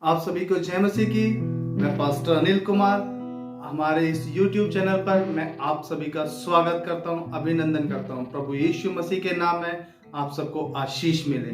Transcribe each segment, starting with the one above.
आप सभी को जय मसीह की। मैं पास्टर अनिल कुमार, हमारे इस YouTube चैनल पर मैं आप सभी का स्वागत करता हूं, अभिनंदन करता हूं। प्रभु यीशु मसीह के नाम में आप सबको आशीष मिले।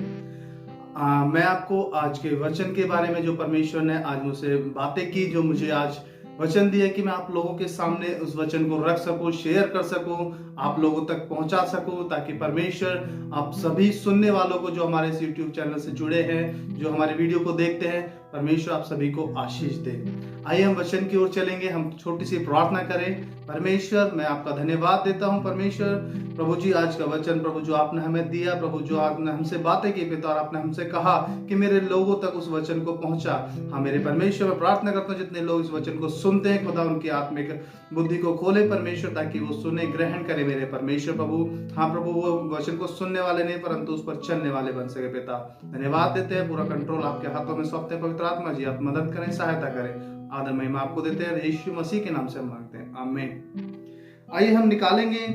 मैं आपको आज के वचन के बारे में, जो परमेश्वर ने आज मुझसे बातें की, जो मुझे आज वचन दिया कि मैं आप लोगों के सामने उस वचन को रख सकूं, शेयर कर सकूं, आप लोगों तक पहुंचा सकूं, ताकि परमेश्वर आप सभी सुनने वालों को, जो हमारे इस YouTube चैनल से जुड़े हैं, जो हमारे वीडियो को देखते हैं, परमेश्वर आप सभी को आशीष दे। आइए हम वचन की ओर चलेंगे। हम छोटी सी प्रार्थना करें। परमेश्वर, मैं आपका धन्यवाद देता हूं। परमेश्वर प्रभु जी, आज का वचन प्रभु जो आपने हमें दिया, प्रभु जो आपने हमसे बातें की पिता, और आपने हमसे कहा कि मेरे लोगों तक उस वचन को पहुंचा। हाँ मेरे परमेश्वर, मैं प्रार्थना करता हूं जितने लोग इस वचन को सुनते हैं, खुदा उनकी आत्मिक बुद्धि को खोले परमेश्वर, ताकि वो सुने, ग्रहण करे मेरे परमेश्वर प्रभु। हाँ प्रभु, वो वचन को सुनने वाले नहीं परंतु उस पर चलने वाले बन सके पिता। धन्यवाद देते हैं, पूरा कंट्रोल आपके हाथों में सौंपते हैं। पवित्र आत्मा जी, आप मदद करें, सहायता करें। आदर महिमा आपको देते हैं, यीशु मसीह के नाम से हम मांगते हैं, आमीन। आइए हम निकालेंगे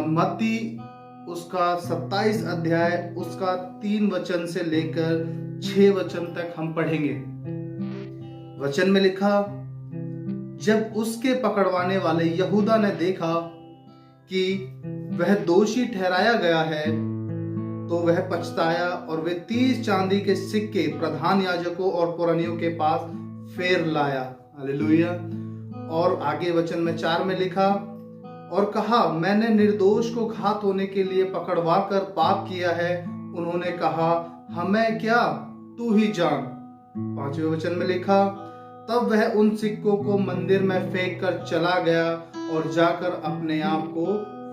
मत्ती उसका 27 अध्याय, उसका 3 वचन से लेकर 6 वचन तक हम पढ़ेंगे। वचन में लिखा, जब उसके पकड़वाने वाले यहूदा ने देखा कि वह दोषी ठहराया गया है, तो वह पछताया और वे 30 चांदी के सिक्के प्रधान याजकों और पुरनियों के पास फेर लाया। हालेलुया। और आगे वचन में 4 में लिखा, और कहा, मैंने निर्दोष को घात होने के लिए पकड़वा कर पाप किया है। उन्होंने कहा, हमें क्या, तू ही जान। 5वें वचन में लिखा, तब वह उन सिक्कों को मंदिर में फेंक कर चला गया और जाकर अपने आप को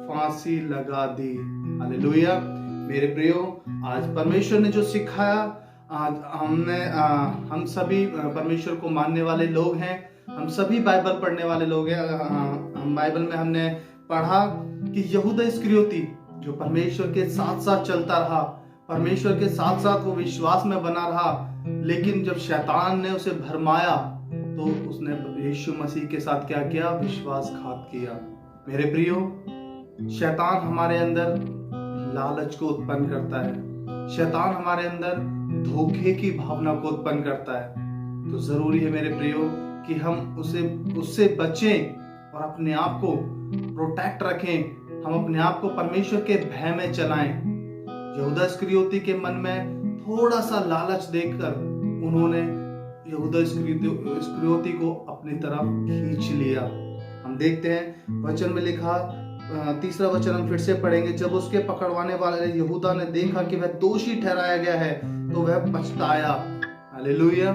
फांसी लगा दी। हालेलुया। मेरे प्रियो, आज परमेश्वर ने जो सिखाया, आज हम सभी परमेश्वर को मानने वाले लोग हैं, हम सभी बाइबल पढ़ने वाले लोग हैं। हम बाइबल में हमने पढ़ा कि यहूदा इस्करियोती, जो परमेश्वर के साथ साथ चलता रहा, परमेश्वर के साथ साथ वो विश्वास में बना रहा, लेकिन जब शैतान ने उसे भरमाया तो उसने यीशु मसीह के साथ क्या किया? विश्वासघात किया। मेरे प्रियो, शैतान हमारे अंदर लालच को उत्पन्न करता है, शैतान हमारे अंदर धोखे की भावना को उत्पन्न करता है। तो जरूरी है मेरे प्रियो कि हम उससे बचें और अपने आप को प्रोटेक्ट रखें, हम अपने आप को परमेश्वर के भय में चलाएं। यहूदा इस्करियोती के मन में थोड़ा सा लालच देखकर उन्होंने यहूदा इस्करियोती को अपनी तरफ खींच लिया। हम देखते हैं वचन में लिखा, 3रा वचन हम फिर से पढ़ेंगे, जब उसके पकड़वाने वाले यहूदा ने देखा कि वह दोषी ठहराया गया है, तो वह पछताया। हालेलुया।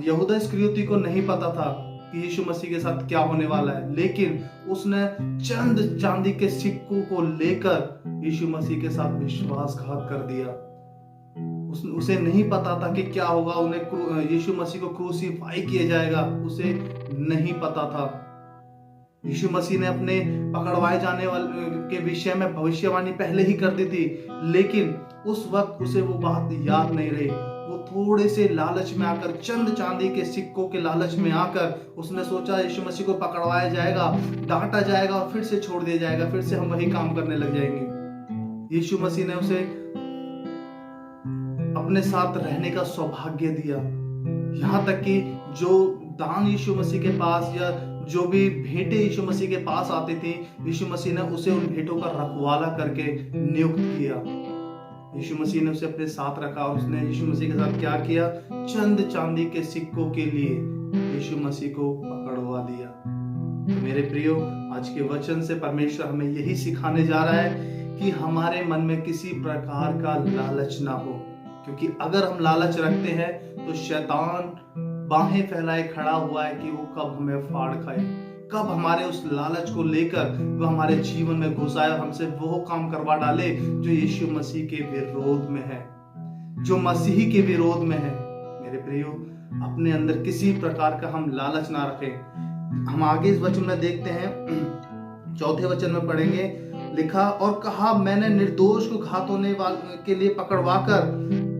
यहूदा इस्करियोती को नहीं पता था कि यीशु मसीह के साथ क्या होने वाला है, लेकिन उसने चंद चांदी के सिक्कों को लेकर यीशु मसीह के साथ विश्वासघात कर दिया। उसे नहीं पता था कि क्या होगा, उन्हें यीशु मसीह को क्रूसीफाई किया जाएगा, उसे नहीं पता था। यीशु मसीह ने अपने पकड़वाए जाने वाले के विषय में भविष्यवाणी पहले ही कर दी थी, लेकिन उस वक्त उसे वो बात याद नहीं रही। वो थोड़े से लालच में आकर, चंद चांदी के सिक्कों के लालच में आकर, उसने सोचा यीशु मसीह को पकड़वाया जाएगा, डांटा जाएगा और फिर से छोड़ दिया जाएगा, फिर से हम वही काम करने लग जाएंगे। यीशु मसीह ने उसे अपने साथ रहने का सौभाग्य दिया। यहाँ तक कि जो दान यीशु मसीह के पास, या जो भी भेंटें यीशु मसीह के पास आती थी, यीशु मसीह ने उसे उन भेंटों का रखवाला करके नियुक्त किया। यीशु मसीह ने उसे अपने साथ रखा और उसने यीशु मसीह के साथ क्या किया? चंद चांदी के सिक्कों के लिए यीशु मसीह को पकड़वा दिया। तो मेरे प्रियो, आज के वचन से परमेश्वर हमें यही सिखाने जा रहा है कि हमारे मन में किसी प्रकार का लालच ना हो, क्योंकि अगर हम लालच रखते हैं तो शैतान बाहें फैलाए खड़ा हुआ है कि वो कब हमें फाड़ खाए, कब हमारे उस लालच को लेकर वो हमारे जीवन में घुस आए और हमसे वो काम करवा डाले जो यीशु मसीह के विरोध में है, जो मसीही के विरोध में है। मेरे प्रियो, अपने अंदर किसी प्रकार का हम लालच ना रखें। हम आगे इस वचन में देखते हैं, 4थे वचन में पढ़ेंगे, लिखा, और कहा, मैंने निर्दोष को घात होने वाले के लिए पकड़वा कर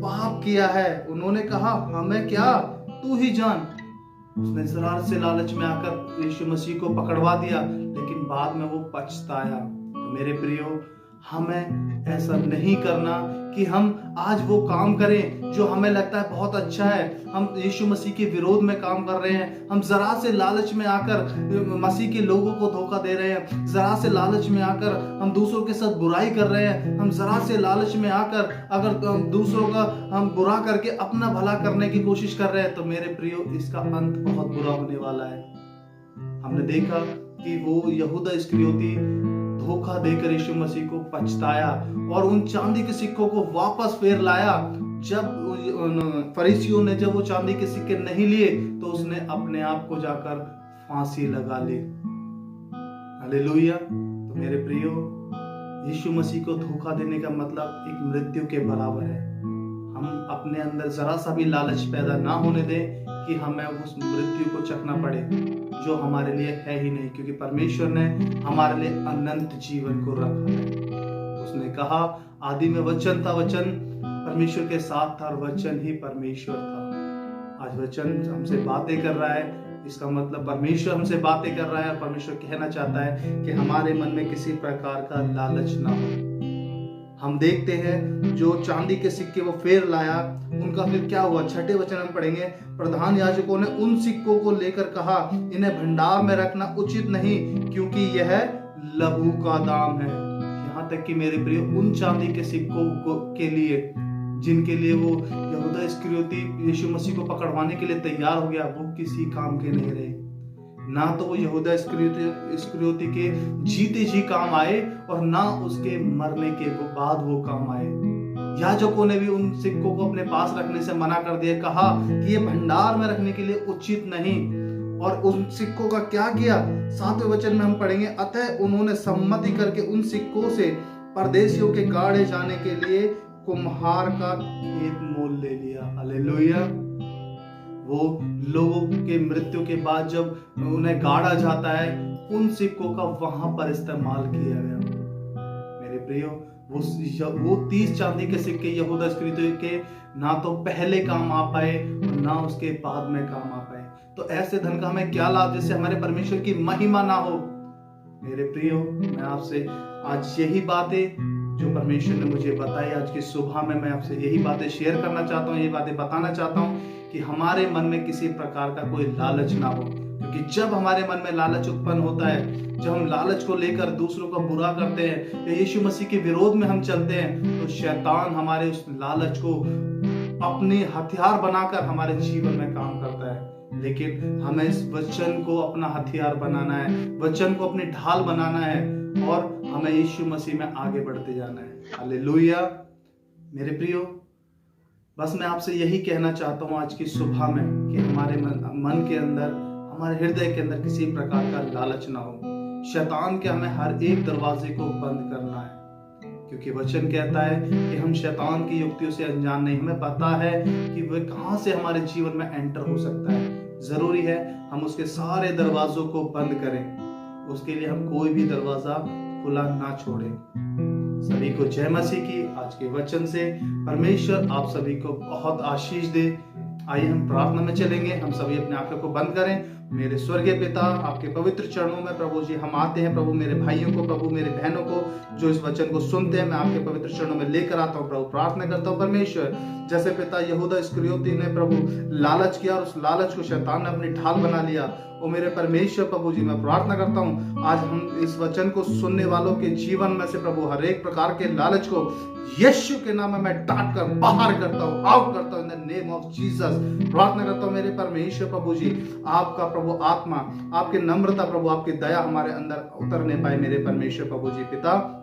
पाप किया है। उन्होंने कहा, हमें क्या, तू ही जान। उसने जरा से लालच में आकर यीशु मसीह को पकड़वा दिया, लेकिन बाद में वो पछताया। तो मेरे प्रियो, हमें ऐसा नहीं करना कि हम आज वो काम करें जो हमें लगता है बहुत अच्छा है। हम यीशु मसीह के विरोध में काम कर रहे हैं। हम जरा से लालच में आकर मसीह के लोगों को धोखा दे रहे हैं। जरा से लालच में आकर हम दूसरों के साथ बुराई कर रहे हैं। हम जरा से लालच में आकर अगर दूसरों का हम बुरा करके अपना भला करने की कोशिश कर रहे हैं, तो मेरे प्रियो, इसका अंत बहुत बुरा होने वाला है। हमने देखा कि वो यहूदा इस्करियोती धोखा देकर यीशु मसीह को पछताया और उन चांदी के सिक्कों को वापस फेर लाया। जब फरीसियों ने जब वो चांदी के सिक्के नहीं लिए, तो उसने अपने आप को जाकर फांसी लगा ली। हालेलुया। तो मेरे प्रियो, यीशु मसीह को धोखा देने का मतलब एक मृत्यु के बराबर है। हम अपने अंदर जरा सा भी लालच पैदा ना होने दें कि हमें उस मृत्यु को चखना पड़े जो हमारे लिए है ही नहीं, क्योंकि परमेश्वर ने हमारे लिए अनंत जीवन को रखा है। उसने कहा, आदि में वचन था, वचन परमेश्वर के साथ था और वचन ही परमेश्वर था। आज वचन हमसे बातें कर रहा है, इसका मतलब परमेश्वर हमसे बातें कर रहा है और परमेश्वर कहना चाहता है कि हमारे मन में किसी प्रकार का लालच ना हो। हम देखते हैं जो चांदी के सिक्के वो फेर लाया, उनका फिर क्या हुआ। छठे वचन हम पढ़ेंगे, प्रधान याजकों ने उन सिक्कों को लेकर कहा, इन्हें भंडार में रखना उचित नहीं, क्योंकि यह लहू का दाम है। यहाँ तक कि मेरे प्रिय, उन चांदी के सिक्कों के लिए जिनके लिए वो यहूदा इस्करियोती यीशु मसीह को पकड़वाने के लिए तैयार हो गया, वो किसी काम के नहीं रहे। ना तो वो यहूदा इस्करियोती के जीते जी काम आए और ना उसके मरने के बाद वो काम आए। याजकों ने भी उन सिक्कों को अपने पास रखने से मना कर दिया, कहा कि ये भंडार में रखने के लिए उचित नहीं। और उन सिक्कों का क्या किया, 7वें वचन में हम पढ़ेंगे, अतः उन्होंने सम्मति करके उन सिक्कों से परदेशियों के गाड़े जाने के लिए कुम्हार का खेत मोल ले लिया। हालेलुया। वो लोगों के मृत्यु के बाद जब उन्हें गाड़ा जाता है, उन सिक्कों का वहां पर इस्तेमाल किया गया। मेरे प्रियो, वो 30 चांदी के सिक्के यहूदा इस्करियोती के ना तो पहले काम आ पाए और ना उसके बाद में काम आ पाए। तो ऐसे धन का हमें क्या लाभ जिससे हमारे परमेश्वर की महिमा ना हो। मेरे प्रियो, मैं आपसे आज यही बातें जो परमेश्वर ने मुझे बताई, आज की सुबह में मैं आपसे यही बातें शेयर करना चाहता हूँ, यही बातें बताना चाहता हूँ कि हमारे मन में किसी प्रकार का कोई लालच ना हो। क्योंकि जब हमारे मन में लालच उत्पन्न होता है, जब हम लालच को लेकर दूसरों का बुरा करते हैं या यीशु मसीह के विरोध में हम चलते हैं, तो शैतान हमारे उस लालच को अपने हथियार बनाकर हमारे जीवन में काम करता है। लेकिन हमें इस वचन को अपना हथियार बनाना है, वचन को अपनी ढाल बनाना है और हमें यीशु मसीह में आगे बढ़ते जाना है। हालेलुया। मेरे प्रियो, बस मैं आपसे यही कहना चाहता हूँ आज की सुबह में कि हमारे मन के अंदर, हमारे हृदय के अंदर किसी प्रकार का लालच ना हो। शैतान के हमें हर एक दरवाजे को बंद करना है, क्योंकि वचन कहता है कि हम शैतान की युक्तियों से अनजान नहीं। हमें पता है कि वह कहां से हमारे जीवन में एंटर हो सकता है। जरूरी है हम उसके सारे दरवाजों को बंद करें। उसके लिए हम कोई भी दरवाजा खुला ना छोड़ें। सभी को जय मसीह की। आज के वचन से परमेश्वर आप सभी को बहुत आशीष दे। आइए हम प्रार्थना में चलेंगे। हम सभी अपने आंखों को बंद करें। मेरे स्वर्गीय पिता, आपके पवित्र चरणों में प्रभु जी हम आते हैं। प्रभु, मेरे भाइयों को, प्रभु मेरे बहनों को जो इस वचन को सुनते हैं, मैं आपके पवित्र चरणों में लेकर आता हूँ। प्रभु, प्रार्थना करता हूँ परमेश्वर, जैसे पिता यहूदा इस्करियोती ने प्रभु लालच किया और उस लालच को शैतान ने अपनी ढाल बना लिया। ओ मेरे परमेश्वर प्रभु जी, मैं प्रार्थना करता हूँ आज हम इस वचन को सुनने वालों के जीवन में से प्रभु हर एक प्रकार के लालच को यीशु के नाम में मैं डांट कर बाहर करता हूँ, आउट करता हूँ in the name of Jesus. प्रार्थना करता हूँ मेरे परमेश्वर प्रभु जी, आपका प्रभु आत्मा, आपकी नम्रता प्रभु, आपकी दया हमारे अंदर उतरने पाए। मेरे परमेश्वर प्रभु जी पिता,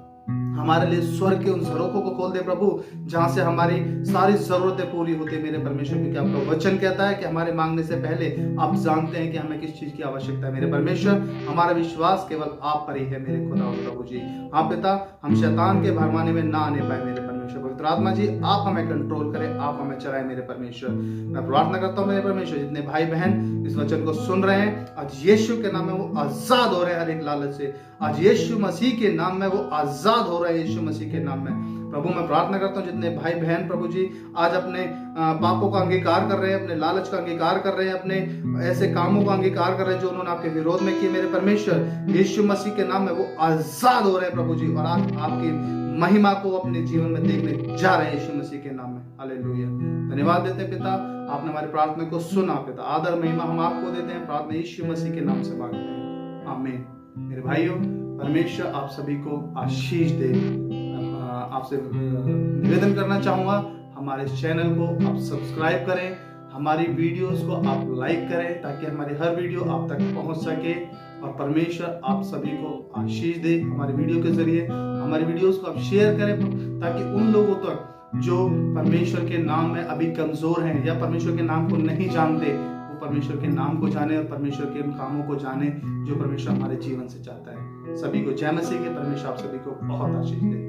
हमारे लिए स्वर्ग के उन झरोखों को खोल दे प्रभु, जहां से हमारी सारी जरूरतें पूरी होती है। मेरे परमेश्वर, क्योंकि आपका वचन कहता है कि हमारे मांगने से पहले आप जानते हैं कि हमें किस चीज की आवश्यकता है। मेरे परमेश्वर, हमारा विश्वास केवल आप पर ही है मेरे खुदा और प्रभु जी। हाँ पिता, हम शैतान के भरमाने में ना आने पाए। मेरे परमेश्वर पवित्र आत्मा जी, आप हमें कंट्रोल करें, आप हमें चलाएं। मेरे परमेश्वर, मैं प्रार्थना करता हूँ मेरे परमेश्वर, जितने भाई बहन इस वचन को सुन रहे हैं, आज यीशु के नाम में वो आजाद हो रहे हैं हर एक लालच से। आज यीशु मसीह के नाम में वो आजाद हो रहे हैं, यीशु मसीह के नाम में। प्रभु, मैं प्रार्थना करता हूँ जितने भाई बहन प्रभु जी आज अपने पापों का अंगीकार कर रहे हैं, अपने लालच का अंगीकार कर रहे हैं, अपने ऐसे कामों का अंगीकार कर रहे हैं जो उन्होंने आपके विरोध में किए। मेरे परमेश्वर, यीशु मसीह के नाम में वो आजाद हो रहे हैं प्रभु जी, और आज आपकी महिमा को अपने जीवन में देखने जा रहे हैं यीशु मसीह के नाम में। हालेलुया। धन्यवाद देते हैं पिता, आपने हमारी प्रार्थना को सुना पिता। आदर महिमा हम आपको देते हैं, प्रार्थना यीशु मसीह के नाम से मांगते हैं, आमीन। मेरे भाइयों, परमेश्वर आप सभी को आशीष दे। आपसे निवेदन करना चाहूंगा, हमारे चैनल को आप सब्सक्राइब करें, हमारी वीडियोस को आप लाइक करें ताकि हमारी हर वीडियो आप तक पहुंच सके और परमेश्वर आप सभी को आशीष दे। हमारी वीडियो के जरिए हमारी वीडियोस को आप शेयर करें ताकि उन लोगों तक जो परमेश्वर के नाम में अभी कमजोर हैं या परमेश्वर के नाम को नहीं जानते, वो परमेश्वर के नाम को जाने और परमेश्वर के कामों को जाने जो परमेश्वर हमारे जीवन से चाहता है। सभी को जय मसीह के। परमेश्वर आप सभी को बहुत आशीष दे।